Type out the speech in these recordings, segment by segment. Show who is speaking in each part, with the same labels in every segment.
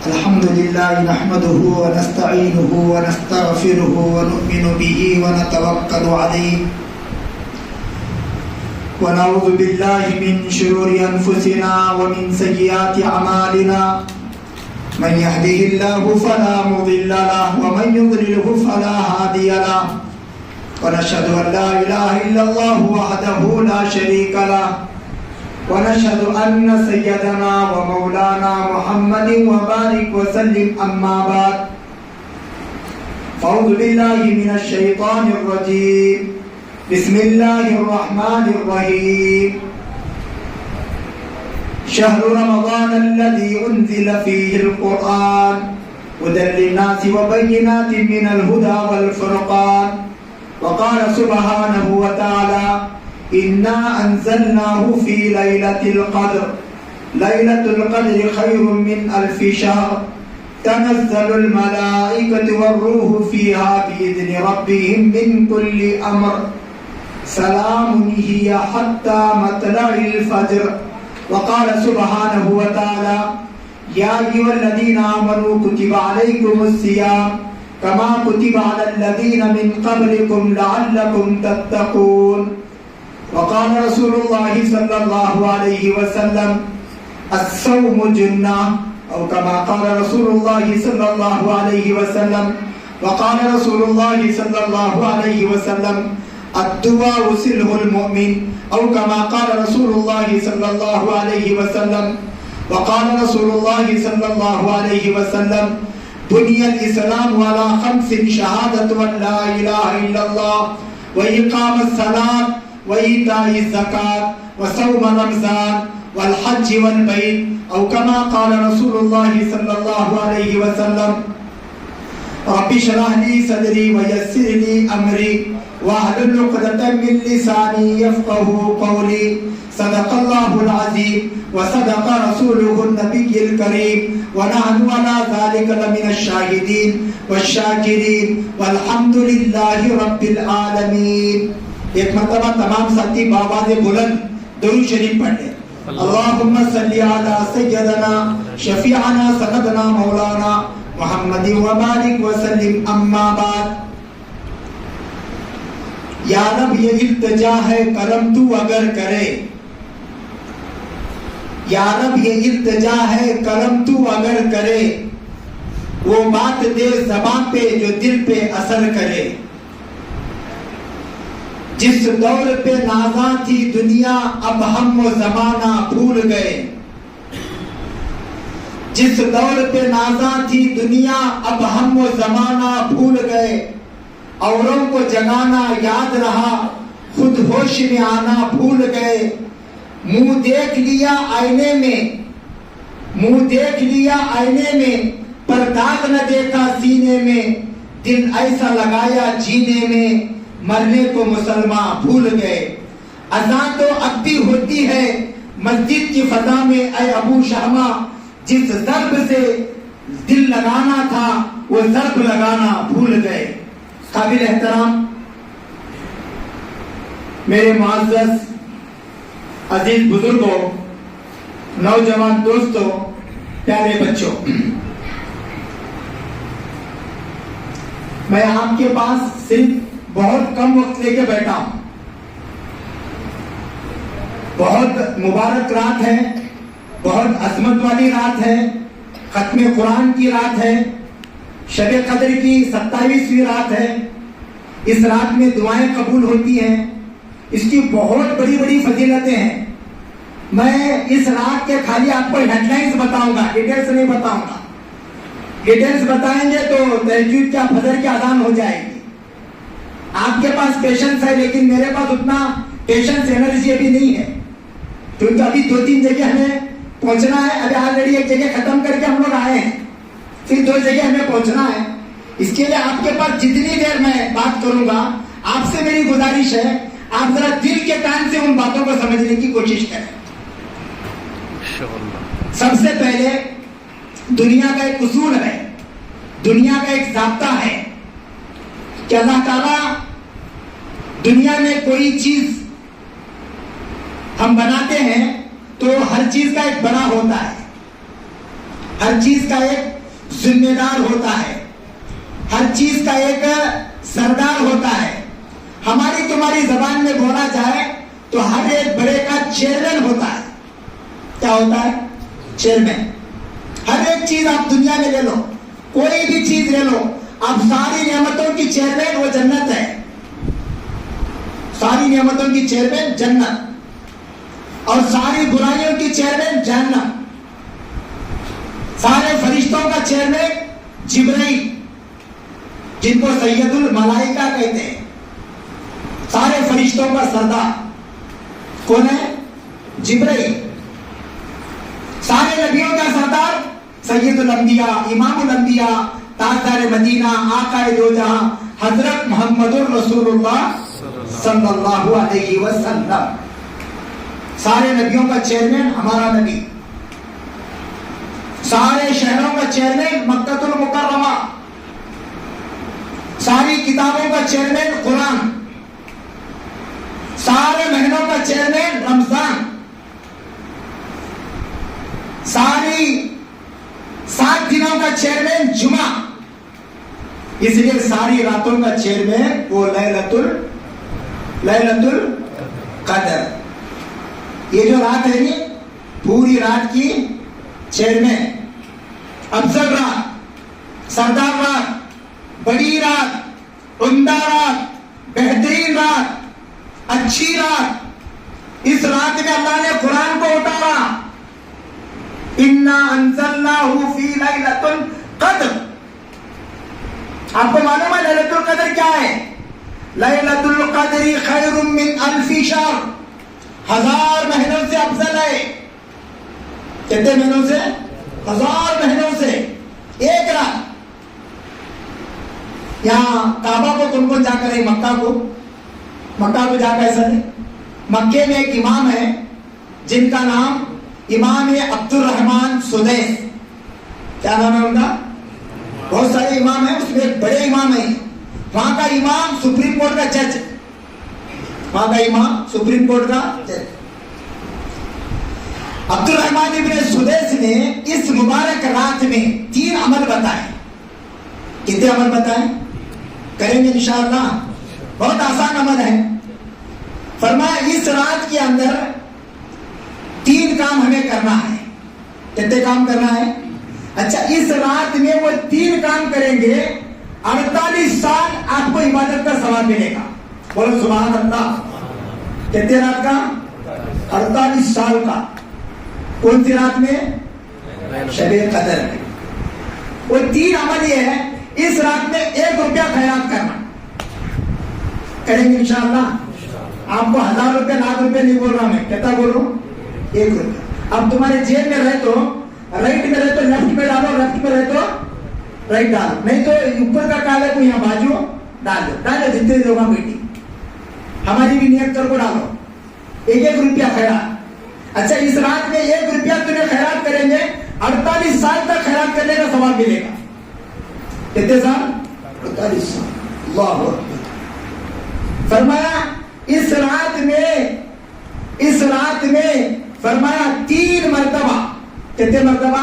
Speaker 1: الحمد لله نحمده ونستعينه ونستغفره ونؤمن به ونتوكل عليه ونعوذ بالله من شرور أنفسنا ومن سيئات أعمالنا من يهده الله فلا مضل له ومن يضلله فلا هادي له ونشهد أن لا إله إلا الله وحده لا شريك له ونشهد أن سيدنا ومولانا محمد وبارك وسلم أما بعد فأعوذ بالله من الشيطان الرجيم بسم الله الرحمن الرحيم شهر رمضان الذي أنزل فيه القرآن هدى للناس وبينات من الهدى والفرقان وقال سبحانه وتعالى إنا أنزلناه في ليلة القدر ليلة القدر خير من ألف شهر تنزل الملائكة والروح فيها بإذن ربهم من كل أمر سلام هي حتى مطلع الفجر وقال سبحانه وتعالى يا أيها الذين آمنوا كتب عليكم الصيام كما كتب على الذين من قبلكم لعلكم تتقون وقال رسول الله صلى الله عليه وسلم الصوم جنة أو كما قال رسول الله صلى الله عليه وسلم وقال رسول الله صلى الله عليه وسلم الدعاء سلح المؤمن أو كما قال رسول الله صلى الله عليه وسلم وقال رسول الله صلى الله عليه وسلم بني الإسلام على 5 شهادة أن لا إله إلا الله وإقام الصلاة وإيتاء الزكاة وصوم رمضان والحج والبيت أو كما قال رسول الله صلى الله عليه وسلم رب اشرح لي صدري ويسر لي أمري واحلل عقدة من لساني يفقهوا قولي صدق الله العظيم وصدق رسوله النبي الكريم ونحن على ذلك لمن الشاهدين والشاكرين والحمد لله رب العالمين. ایک مرتبہ تمام ساتھی بآواز بلند درود شریف پڑھ لیں. اللہم صلی علی سیدنا شفیعنا سندنا مولانا محمد وبارک وسلم اما بعد. یا رب یہ التجا ہے کرم تو اگر کرے، یا رب یہ التجا ہے کرم تو اگر کرے، وہ بات دے زبان پہ جو دل پہ اثر کرے. جس دور پہ نازاں تھی دنیا اب ہم و زمانہ بھول گئے، جس دور پہ نازاں تھی دنیا اب ہم و زمانہ بھول گئے. اوروں کو جگانا یاد رہا خود ہوش میں آنا بھول گئے. منہ دیکھ لیا آئینے میں، منہ دیکھ لیا آئینے میں، پر داغ نہ دیکھا سینے میں. دل ایسا لگایا جینے میں، مرنے کو مسلمان بھول گئے. اذان تو اب بھی ہوتی ہے مسجد کی فضا میں اے ابو شہما، جس ضرب سے دل لگانا تھا وہ ضرب لگانا بھول گئے. قابل احترام میرے معزز عزیز بزرگوں، نوجوان دوستوں، پیارے بچوں، میں آپ کے پاس صرف بہت کم وقت لے کے بیٹھا ہوں. بہت مبارک رات ہے، بہت عظمت والی رات ہے، ختم قرآن کی رات ہے، شب قدر کی 27ویں رات ہے. اس رات میں دعائیں قبول ہوتی ہیں، اس کی بہت بڑی بڑی فضیلتیں ہیں. میں اس رات کے خالی آپ کو ہیڈ لائنز بتاؤں گا، ڈیٹیلز نہیں بتاؤں گا. ڈیٹیلز بتائیں گے تو تہجد کیا فجر کی اذان ہو جائے گی. آپ کے پاس پیشنس ہے لیکن میرے پاس اتنا پیشنس انرجی ابھی نہیں ہے، کیونکہ ابھی 2-3 جگہ ہمیں پہنچنا ہے. ابھی آلریڈی ایک جگہ ختم کر کے ہم لوگ آئے ہیں، پھر 2 جگہ ہمیں پہنچنا ہے. اس کے لیے آپ کے پاس جتنی دیر میں بات کروں گا، آپ سے میری گزارش ہے آپ ذرا دل کے کان سے ان باتوں کو سمجھنے کی کوشش کریں. سب سے پہلے دنیا کا ایک اصول ہے، دنیا کا ایک ضابطہ ہے کہ اللہ تعالیٰ دنیا میں کوئی چیز ہم بناتے ہیں تو ہر چیز کا ایک بڑا ہوتا ہے. ہر چیز کا ایک ذمہ دار ہوتا ہے، ہر چیز کا ایک سردار ہوتا ہے. ہماری تمہاری زبان میں بولا جائے تو ہر ایک بڑے کا چیئرمین ہوتا ہے. کیا ہوتا ہے؟ چیئرمین. ہر ایک چیز آپ دنیا میں لے لو، کوئی بھی چیز لے لو، اب ساری نعمتوں کی چیئرمین وہ جنت ہے. ساری نعمتوں کی چیئرمین جنت، اور ساری برائیوں کی چیئرمین جہنم. سارے فرشتوں کا چیئرمین جبرائیل، جن کو سید الملائکہ کہتے ہیں. سارے فرشتوں کا سردار کون ہے؟ جبرائیل. سارے نبیوں کا سردار سید الانبیاء، امام الانبیاء، تاجدار مدینہ، آقا دو جہاں حضرت محمد الرسول اللہ صلی اللہ علیہ وسلم. سارے نبیوں کا چیئرمین ہمارا نبی. سارے شہروں کا چیئرمین مکہ المکرمہ. ساری کتابوں کا چیئرمین قرآن. سارے مہینوں کا چیئرمین رمضان. ساری 7 دنوں کا چیئرمین جمعہ. اس لیے ساری راتوں کا چیئرمین وہ لیلۃ القدر. یہ جو رات ہے نا، پوری رات کی چیئرمین، افضل رات، سردار رات، بڑی رات، عمدہ رات، بہترین رات، اچھی رات. اس رات میں اللہ نے قرآن کو اتارا. اِنَّا أَنزَلْنَاهُ فِي لَيْلَةِ الْقَدْرِ. آپ کو معلوم ہے لیلۃ القدر کیا ہے؟ لیلۃ القدر خیر من الف شہر. 1000 مہینوں سے افضل ہے. کتنے مہینوں سے؟ 1000 مہینوں سے. ایک رات. یہاں کعبہ کو تم کو جا کر مکہ کو جا کر ایسا نہیں. مکے میں ایک امام ہے جن کا نام امام عبد الرحمن سدیس. کیا نام ہے ان کا؟ بہت سارے امام ہیں، اس میں ایک بڑے امام ہیں. وہاں کا امام سپریم کورٹ کا جج. وہاں کا امام سپریم کورٹ کا جج عبد الرحمن ابن سدیس نے اس مبارک رات میں 3 عمل بتائے. کتنے عمل بتائے؟ کریں گے انشاءاللہ. بہت آسان عمل ہے. فرمایا اس رات کے اندر 3 کام ہمیں کرنا ہے. کتنے کام کرنا ہے؟ اچھا، اس رات میں وہ 3 کام کریں گے، 48 سال آپ کو عبادت کا ثواب ملے گا. بولو سبحان اللہ. کتنے رات کا؟ 48 سال کا. کون سی رات میں؟ شب قدر میں. وہ 3 عمل یہ ہے، اس رات میں 1 روپیہ خیرات کرنا. کریں گے انشاءاللہ. آپ کو 1000 روپے، لاکھ روپے نہیں بول رہا میں. کتنا بول رہا ہوں؟ 1 روپیہ. اب تمہارے جیب میں رہے تو رائٹ میں رہے تو لیفٹ میں ڈالو، لیفٹ میں رہے تو رائٹ ڈالو. نہیں تو اوپر کا کالا کو یہاں بازو ڈالو. جتنے لوگ بیٹی ہماری بھی نیت کر کو ڈالو. 1 روپیہ خیرات. اچھا، اس رات میں 1 روپیہ تمہیں خیرات کریں گے، 48 سال تک خیرات کرنے کا ثواب ملے گا. کتنے سال؟ 48 سال. اللہ اکبر. فرمایا اس رات میں فرمایا 3 مرتبہ. کتنے مرتبہ؟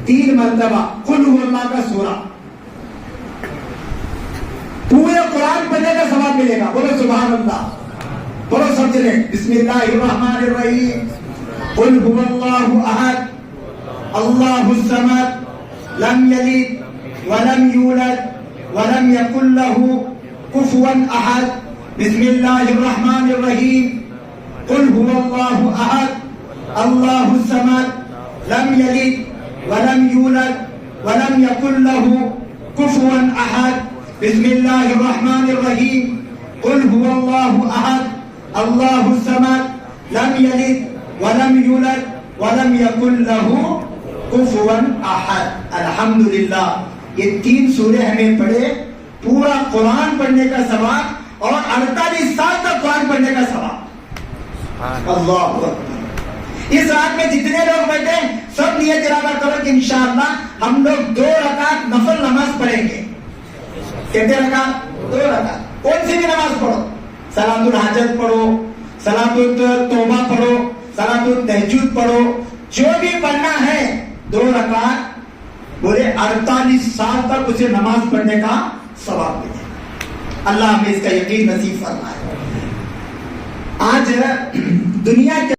Speaker 1: 3 مرتبہ قل هو اللہ کا سورہ پورے قرآن پڑھنے کا ثواب ملے گا. بولو سبحان اللہ. بولو سب چلے. بسم اللہ الرحمن الرحیم. قل هو اللہ احد اللہ الصمد لم یلد ولم یولد ولم یکن له کفوا احد. بسم اللہ الرحمن الرحیم. قل هو اللہ احد اللہ الصمد لم یلد ولم یولد ولم یکن له کفوا احد. بسم اللہ الرحمن الرحیم. قل هو اللہ احد اللہ الصمد لم یلد ولم یولد ولم یکن له کفوا احد. الحمدللہ. یہ 3 سورے ہمیں پڑھے، پورا قرآن پڑھنے کا ثواب اور 48 سال تک قرآن پڑھنے کا ثواب. اللہ اکبر. اس رات میں جتنے لوگ بیٹھے سب نیت ارادہ کرو کہ انشاءاللہ ہم لوگ 2 رکعت نفل نماز پڑھیں گے. کتنے رکعت؟ 2 رکعت. کون سی بھی نماز پڑھو. صلاۃ الحاجت پڑھو، صلاۃ التوبہ پڑھو، صلاۃ التہجد پڑھو، جو بھی پڑھنا ہے 2 رکعت 48 سال تک اسے نماز پڑھنے کا ثواب ملے. اللہ ہمیں اس کا یقین نصیب فرمائے. آج دنیا کے